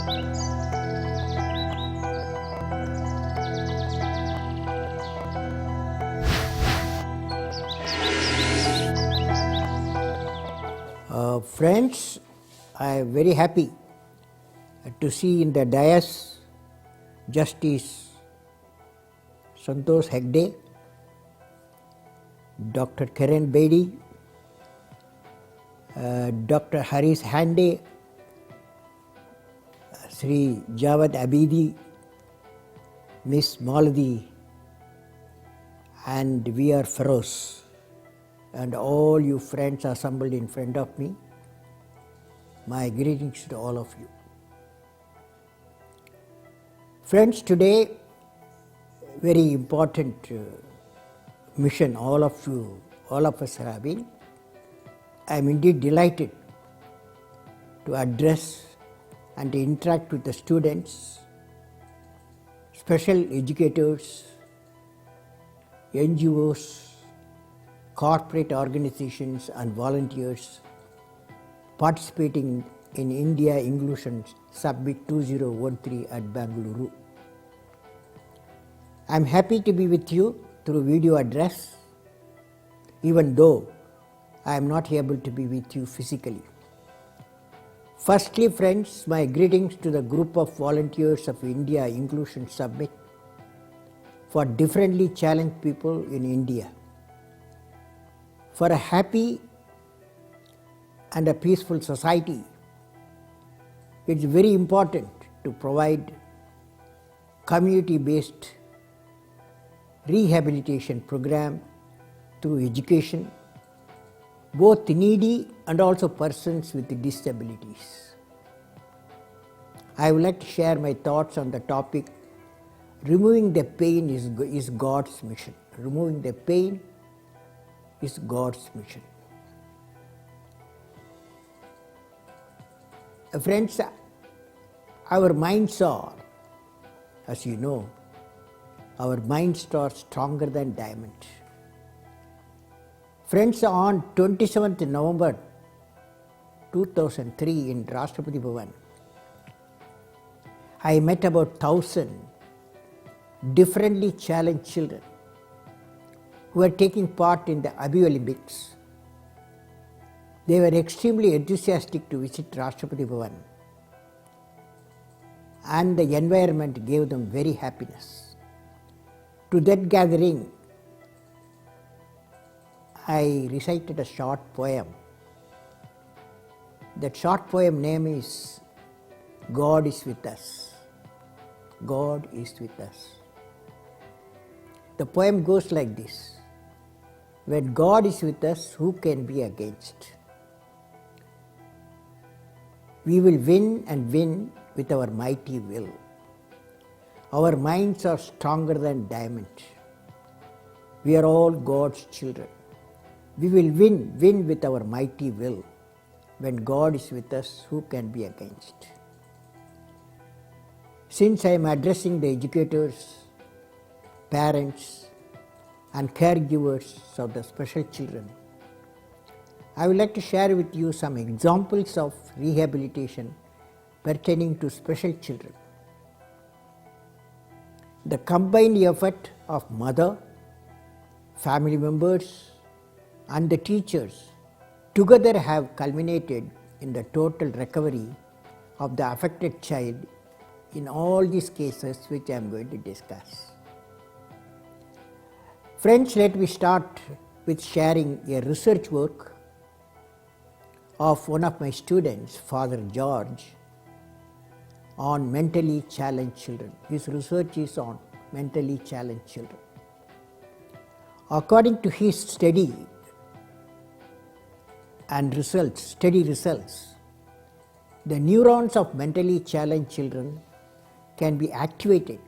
Friends, I am very happy to see in the dais Justice Santosh Hegde, Dr. Kiran Bedi, Dr. Harish Hande, Sri Jawad Abidi, Miss Maladi, and V.R. Feroz, and all you friends assembled in front of me. My greetings to all of you. Friends, today very important mission all of us are having. I am indeed delighted to address and to interact with the students, special educators, NGOs, corporate organizations and volunteers participating in India Inclusion Summit 2013 at Bangalore. I am happy to be with you through video address, even though I am not able to be with you physically. Firstly, friends, my greetings to the group of volunteers of India Inclusion Summit for differently challenged people in India. For a happy and a peaceful society, it's very important to provide community-based rehabilitation program through education, both needy and also persons with disabilities. I would like to share my thoughts on the topic, removing the pain is God's mission. Removing the pain is God's mission. Friends, our minds are, as you know, our minds are stronger than diamonds. Friends, on 27th November 2003 in Rashtrapati Bhavan, I met about 1,000 differently challenged children who were taking part in the Abhi Olympics. They were extremely enthusiastic to visit Rashtrapati Bhavan, and the environment gave them very happiness. To that gathering, I recited a short poem. That short poem name is God is with us. God is with us. The poem goes like this: when God is with us, who can be against? We will win and win with our mighty will. Our minds are stronger than diamonds. We are all God's children. We will win with our mighty will. When God is with us, who can be against? Since I am addressing the educators, parents, and caregivers of the special children, I would like to share with you some examples of rehabilitation pertaining to special children. The combined effort of mother, family members, and the teachers together have culminated in the total recovery of the affected child in all these cases which I am going to discuss. Friends, let me start with sharing a research work of one of my students, Father George, on mentally challenged children. His research is on mentally challenged children. According to his study results, the neurons of mentally challenged children can be activated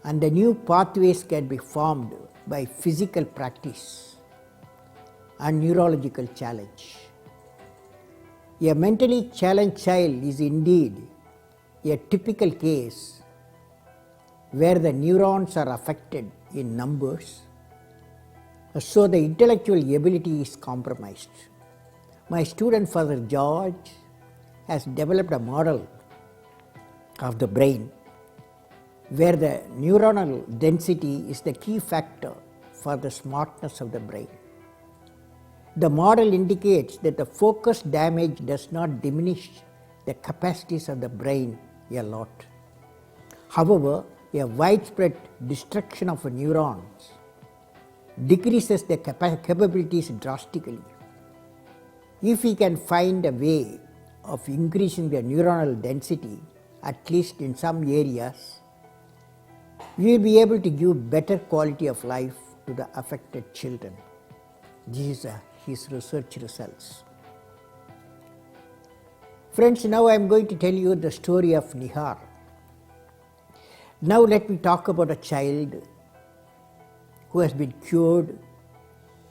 and the new pathways can be formed by physical practice and neurological challenge. A mentally challenged child is indeed a typical case where the neurons are affected in numbers, so the intellectual ability is compromised. My student Father George has developed a model of the brain where the neuronal density is the key factor for the smartness of the brain. The model indicates that the focus damage does not diminish the capacities of the brain a lot. However, a widespread destruction of neurons decreases the capabilities drastically. If we can find a way of increasing the neuronal density, at least in some areas, we will be able to give better quality of life to the affected children. These are his research results. Friends, now I am going to tell you the story of Nihar. Now let me talk about a child who has been cured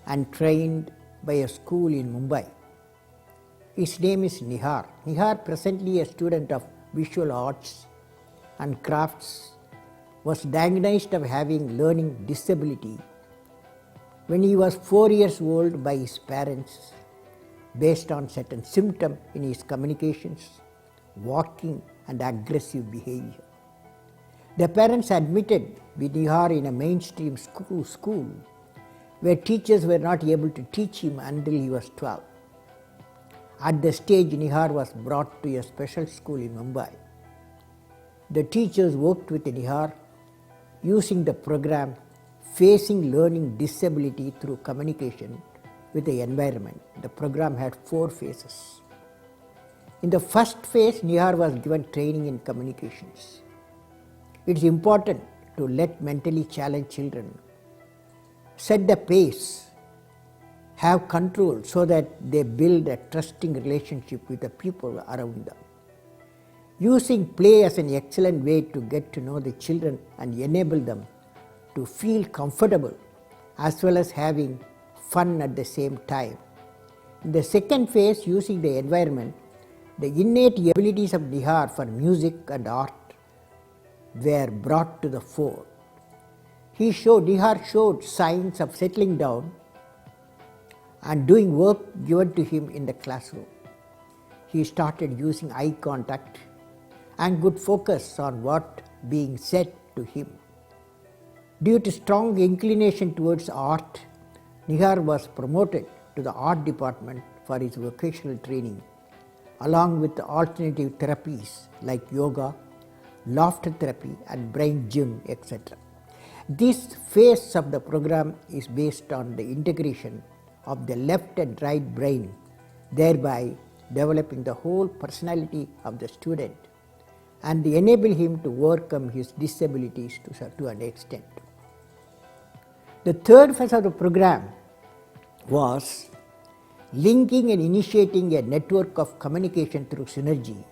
and trained by a school in Mumbai. His name is Nihar. Nihar, presently a student of visual arts and crafts, was diagnosed of having learning disability when he was 4 years old by his parents based on certain symptoms in his communications, walking and aggressive behavior. The parents admitted Nihar in a mainstream school where teachers were not able to teach him until he was 12. At the stage, Nihar was brought to a special school in Mumbai. The teachers worked with Nihar using the program Facing Learning Disability through Communication with the Environment. The program had 4 phases. In the first phase, Nihar was given training in communications. It is important to let mentally challenged children set the pace, have control so that they build a trusting relationship with the people around them. Using play as an excellent way to get to know the children and enable them to feel comfortable as well as having fun at the same time. In the second phase, using the environment, the innate abilities of Nihar for music and art were brought to the fore. Nihar showed signs of settling down and doing work given to him in the classroom. He started using eye contact and good focus on what being said to him. Due to strong inclination towards art, Nihar was promoted to the art department for his vocational training, along with alternative therapies like yoga, laughter therapy and brain gym, etc. This phase of the program is based on the integration of the left and right brain, thereby developing the whole personality of the student and enable him to overcome his disabilities to an extent. The third phase of the program was linking and initiating a network of communication through synergy,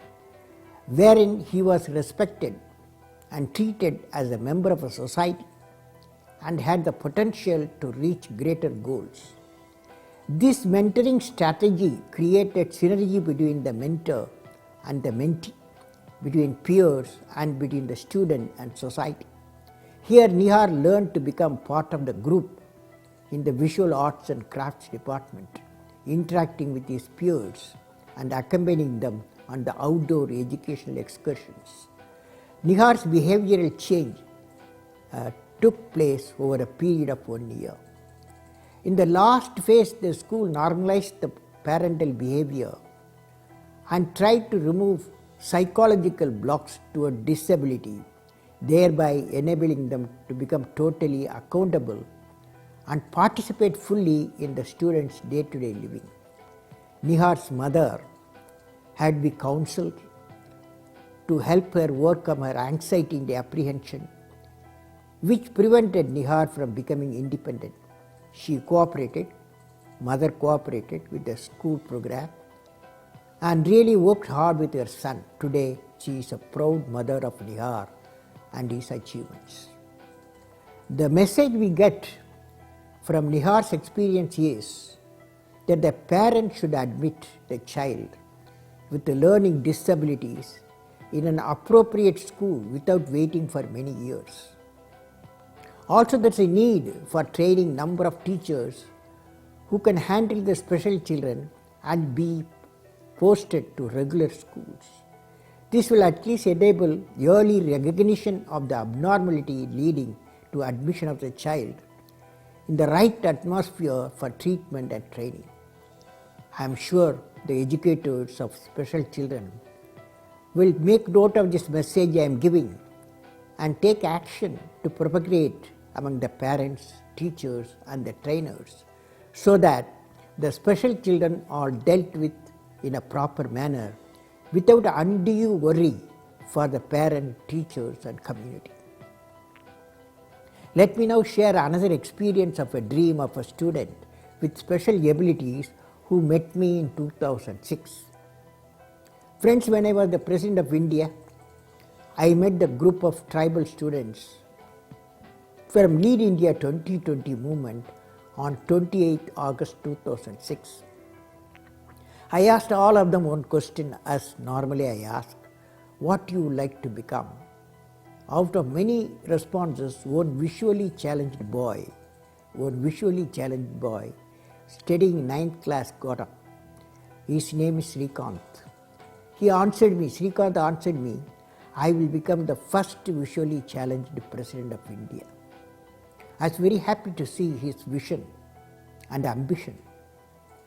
wherein he was respected and treated as a member of a society and had the potential to reach greater goals. This mentoring strategy created synergy between the mentor and the mentee, between peers and between the student and society. Here Nihar learned to become part of the group in the visual arts and crafts department, interacting with his peers and accompanying them on the outdoor educational excursions. Nihar's behavioral change took place over a period of 1 year. In the last phase, the school normalized the parental behavior and tried to remove psychological blocks toward disability, thereby enabling them to become totally accountable and participate fully in the students' day-to-day living. Nihar's mother had been counseled to help her overcome her anxiety and apprehension, which prevented Nihar from becoming independent. Mother cooperated with the school program and really worked hard with her son. Today, she is a proud mother of Nihar and his achievements. The message we get from Nihar's experience is that the parent should admit the child with the learning disabilities in an appropriate school without waiting for many years. Also, there is a need for training number of teachers who can handle the special children and be posted to regular schools. This will at least enable early recognition of the abnormality leading to admission of the child in the right atmosphere for treatment and training. I am sure the educators of special children will make note of this message I am giving and take action to propagate among the parents, teachers and the trainers so that the special children are dealt with in a proper manner without undue worry for the parent, teachers and community. Let me now share another experience of a dream of a student with special abilities who met me in 2006. Friends, when I was the President of India, I met the group of tribal students from Lead India 2020 movement on 28 August 2006. I asked all of them one question as normally I ask, what you would like to become? Out of many responses, one visually challenged boy studying 9th class got up. His name is Srikanth. Srikanth answered me, I will become the first visually challenged President of India. I was very happy to see his vision and ambition.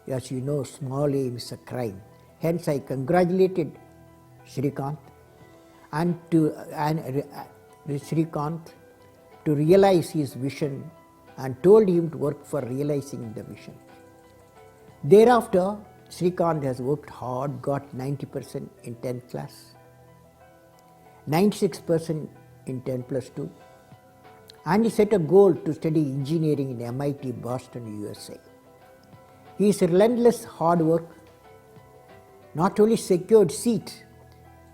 As you know, small aim is a crime. Hence, I congratulated Srikanth to realize his vision and told him to work for realizing the vision. Thereafter, Srikanth has worked hard, got 90% in 10th class, 96% in 10+2, and he set a goal to study engineering in MIT Boston, USA. His relentless hard work not only secured seat,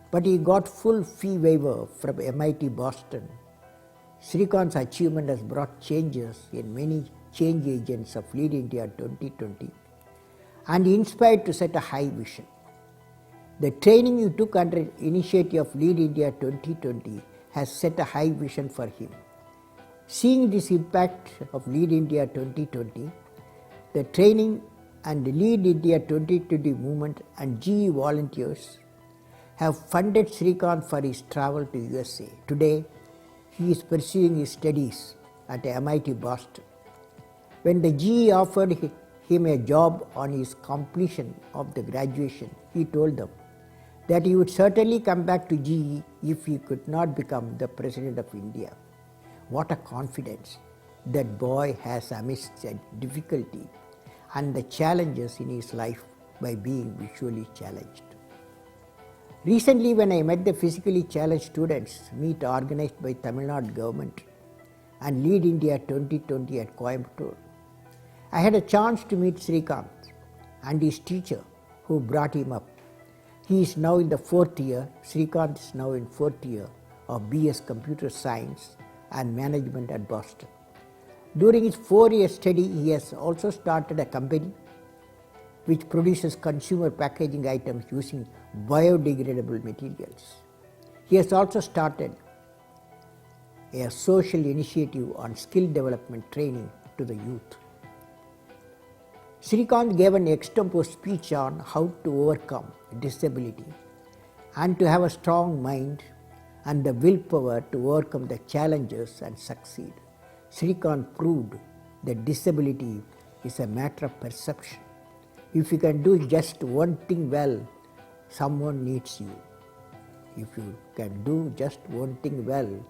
but he got full fee waiver from MIT Boston. Srikanth's achievement has brought changes in many change agents of Lead India 2020 and inspired to set a high vision. The training he took under initiative of Lead India 2020 has set a high vision for him. Seeing this impact of Lead India 2020, the training and the Lead India 2020 movement and GE volunteers have funded Srikanth for his travel to USA. Today, he is pursuing his studies at MIT Boston. When the GE offered him a job on his completion of the graduation, he told them that he would certainly come back to GE if he could not become the President of India. What a confidence that boy has amidst the difficulty and the challenges in his life by being visually challenged. Recently, when I met the physically challenged students meet organized by Tamil Nadu government and Lead India 2020 at Coimbatore, I had a chance to meet Srikanth and his teacher who brought him up. He is now in the 4th year, Srikanth is now in 4th year of BS Computer Science and Management at Boston. During his 4-year study, he has also started a company which produces consumer packaging items using biodegradable materials. He has also started a social initiative on skill development training to the youth. Srikanth gave an extempore speech on how to overcome disability and to have a strong mind and the willpower to overcome the challenges and succeed. Srikanth proved that disability is a matter of perception. If you can do just one thing well, someone needs you. If you can do just one thing well,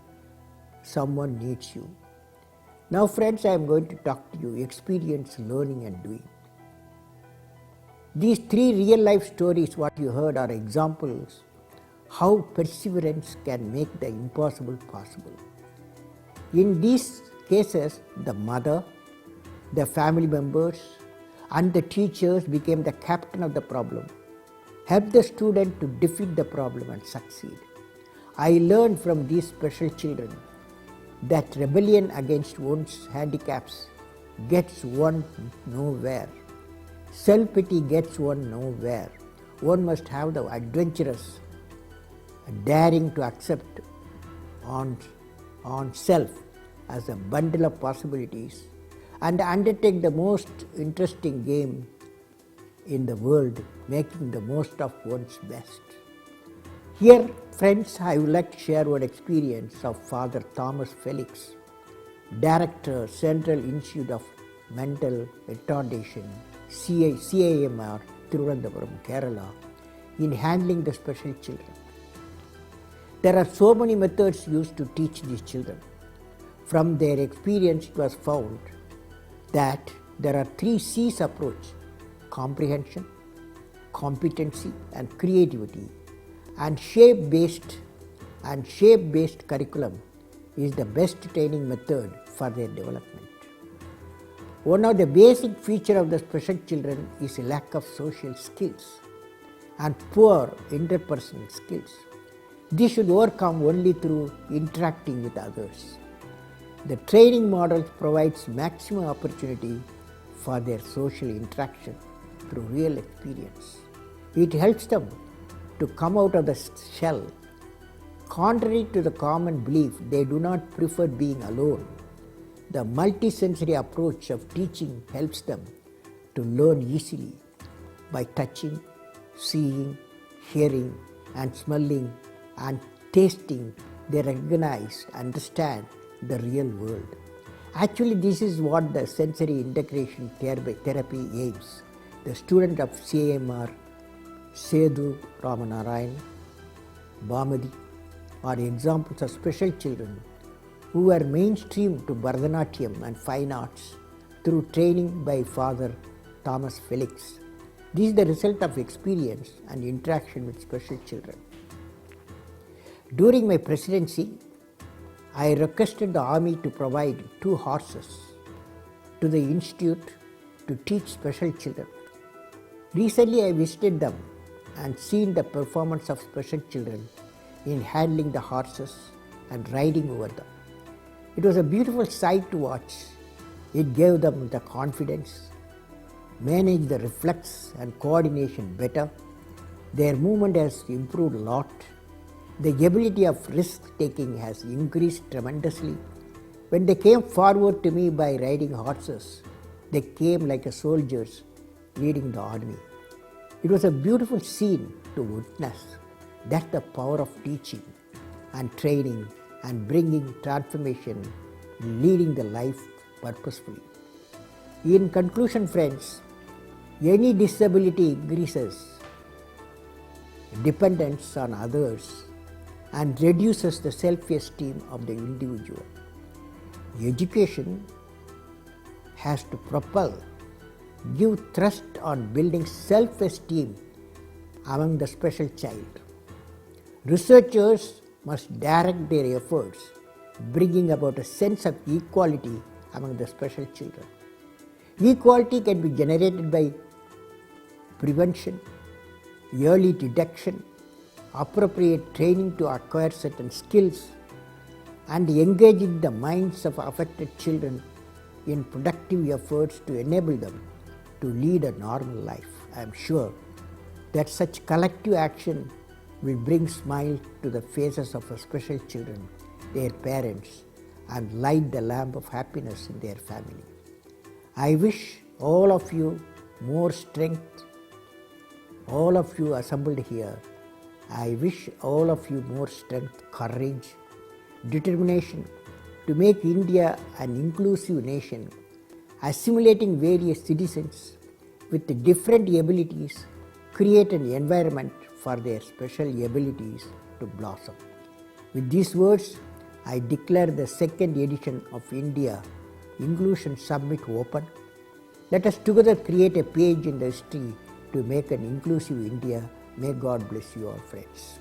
someone needs you. Now friends, I am going to talk to you experience, learning and doing. These 3 real life stories what you heard are examples how perseverance can make the impossible possible. In these cases, the mother, the family members and the teachers became the captain of the problem, helped the student to defeat the problem and succeed. I learned from these special children that rebellion against one's handicaps gets one nowhere. Self-pity gets one nowhere. One must have the adventurous, daring to accept on self as a bundle of possibilities and undertake the most interesting game in the world, making the most of one's best. Here, friends, I would like to share one experience of Father Thomas Felix, Director, Central Institute of Mental Retardation, CIMR, Thiruvananthapuram, Kerala, in handling the special children. There are so many methods used to teach these children. From their experience, it was found that there are 3 C's approach: comprehension, competency, and creativity. And shape-based curriculum is the best training method for their development. One of the basic features of the special children is a lack of social skills and poor interpersonal skills. This should overcome only through interacting with others. The training model provides maximum opportunity for their social interaction through real experience. It helps them to come out of the shell. Contrary to the common belief, they do not prefer being alone. The multisensory approach of teaching helps them to learn easily by touching, seeing, hearing, and smelling and tasting. They recognize, understand the real world. Actually, this is what the sensory integration therapy aims. The student of CIMR, Sethu Ramanarayan, Bhamadi, are examples of special children who were mainstreamed to Bharatanatyam and fine arts through training by Father Thomas Felix. This is the result of experience and interaction with special children. During my presidency, I requested the army to provide 2 horses to the institute to teach special children. Recently, I visited them and seen the performance of special children in handling the horses and riding over them. It was a beautiful sight to watch. It gave them the confidence, managed the reflex and coordination better. Their movement has improved a lot. The ability of risk-taking has increased tremendously. When they came forward to me by riding horses, they came like soldiers leading the army. It was a beautiful scene to witness. That's the power of teaching and training and bringing transformation, leading the life purposefully. In conclusion, friends, any disability increases dependence on others and reduces the self-esteem of the individual. Education has to propel, give thrust on building self-esteem among the special child. Researchers must direct their efforts, bringing about a sense of equality among the special children. Equality can be generated by prevention, early detection, appropriate training to acquire certain skills, and engaging the minds of affected children in productive efforts to enable them to lead a normal life. I am sure that such collective action will bring smile to the faces of special children, their parents, and light the lamp of happiness in their family. I wish all of you more strength, all of you assembled here. I wish all of you more strength, courage, determination to make India an inclusive nation, assimilating various citizens with different abilities, create an environment for their special abilities to blossom. With these words, I declare the 2nd edition of India Inclusion Summit open. Let us together create a page in the history to make an inclusive India. May God bless you all, friends.